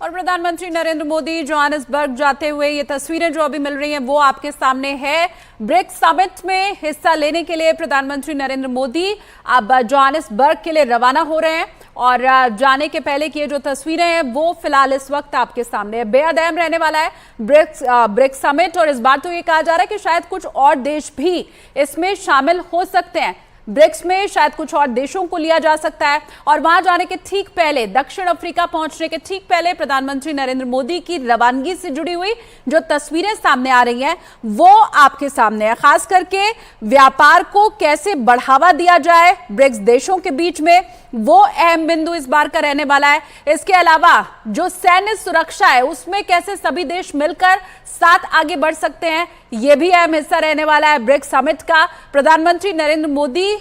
और प्रधानमंत्री नरेंद्र मोदी जोहानिसबर्ग जाते हुए ये तस्वीरें जो अभी मिल रही हैं वो आपके सामने है। ब्रिक्स समिट में हिस्सा लेने के लिए प्रधानमंत्री नरेंद्र मोदी अब जोहानिसबर्ग के लिए रवाना हो रहे हैं और जाने के पहले की ये जो तस्वीरें हैं वो फिलहाल इस वक्त आपके सामने है। बेहद अहम रहने वाला है ब्रिक्स समिट और इस बार तो ये कहा जा रहा है कि शायद कुछ और देश भी इसमें शामिल हो सकते हैं। ब्रिक्स में शायद कुछ और देशों को लिया जा सकता है और वहां जाने के ठीक पहले, दक्षिण अफ्रीका पहुंचने के ठीक पहले प्रधानमंत्री नरेंद्र मोदी की रवानगी से जुड़ी हुई जो तस्वीरें सामने आ रही हैं वो आपके सामने है। खास करके व्यापार को कैसे बढ़ावा दिया जाए ब्रिक्स देशों के बीच में, वो अहम बिंदु इस बार का रहने वाला है। इसके अलावा जो सैन्य सुरक्षा है उसमें कैसे सभी देश मिलकर साथ आगे बढ़ सकते हैं, यह भी अहम हिस्सा रहने वाला है ब्रिक्स समिट का। प्रधानमंत्री नरेंद्र मोदी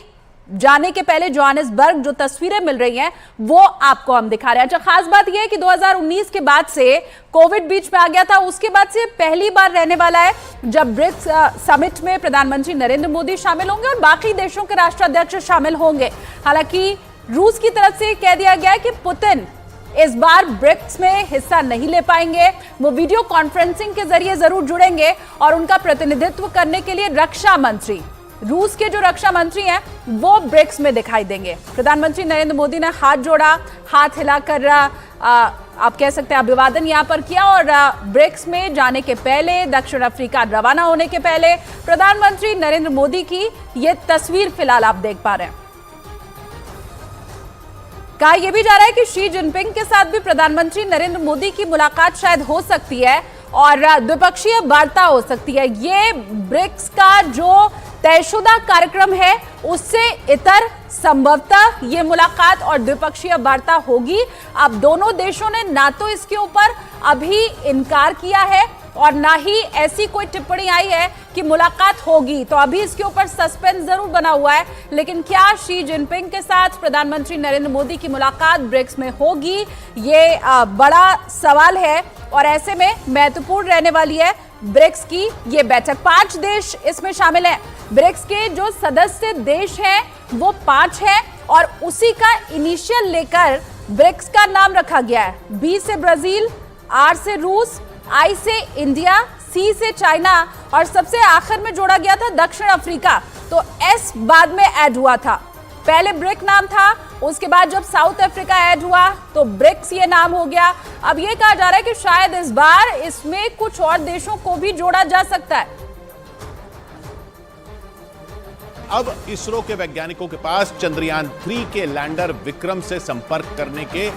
जाने के पहले जोहानिसबर्ग जो तस्वीरें मिल रही हैं वो आपको हम दिखा रहे हैं। अच्छा, खास बात यह है कि 2019 के बाद से कोविड बीच में आ गया था, उसके बाद से पहली बार रहने वाला है जब ब्रिक्स समिट में प्रधानमंत्री नरेंद्र मोदी शामिल होंगे और बाकी देशों के राष्ट्राध्यक्ष शामिल होंगे। हालांकि रूस की तरफ से कह दिया गया है कि पुतिन इस बार ब्रिक्स में हिस्सा नहीं ले पाएंगे। वो वीडियो कॉन्फ्रेंसिंग के जरिए जरूर जुड़ेंगे और उनका प्रतिनिधित्व करने के लिए रक्षा मंत्री, रूस के जो रक्षा मंत्री हैं वो ब्रिक्स में दिखाई देंगे। प्रधानमंत्री नरेंद्र मोदी ने हाथ जोड़ा, हाथ हिलाकर आप कह सकते हैं अभिवादन यहां पर किया और ब्रिक्स में जाने के पहले, दक्षिण अफ्रीका रवाना होने के पहले प्रधानमंत्री नरेंद्र मोदी की यह तस्वीर फिलहाल आप देख पा रहे हैं। कहा यह भी जा रहा है कि शी जिनपिंग के साथ भी प्रधानमंत्री नरेंद्र मोदी की मुलाकात शायद हो सकती है और द्विपक्षीय वार्ता हो सकती है। ये ब्रिक्स का जो तयशुदा कार्यक्रम है उससे इतर संभवतः ये मुलाकात और द्विपक्षीय वार्ता होगी। अब दोनों देशों ने ना तो इसके ऊपर अभी इनकार किया है और ना ही ऐसी कोई टिप्पणी आई है कि मुलाकात होगी, तो अभी इसके ऊपर सस्पेंस जरूर बना हुआ है। लेकिन क्या शी जिनपिंग के साथ प्रधानमंत्री नरेंद्र मोदी की मुलाकात ब्रिक्स में होगी, ये बड़ा सवाल है और ऐसे में महत्वपूर्ण रहने वाली है ब्रिक्स की ये बैठक। 5 देश इसमें शामिल हैं। ब्रिक्स के जो सदस्य देश हैं वो 5 हैं और उसी का इनिशियल लेकर ब्रिक्स का नाम रखा गया है। बी से ब्राजील, आर से रूस, आई से इंडिया, सी से चाइना और सबसे आखिर में जोड़ा गया था दक्षिण अफ्रीका। तो एस बाद में ऐड हुआ था, पहले ब्रिक नाम था, उसके बाद जब साउथ अफ्रीका ऐड हुआ तो ब्रिक्स ये नाम हो गया। अब ये कहा जा रहा है कि शायद इस बार इसमें कुछ और देशों को भी जोड़ा जा सकता है। अब इसरो के वैज्ञानिकों के पास चंद्रयान 3 के लैंडर विक्रम से संपर्क करने के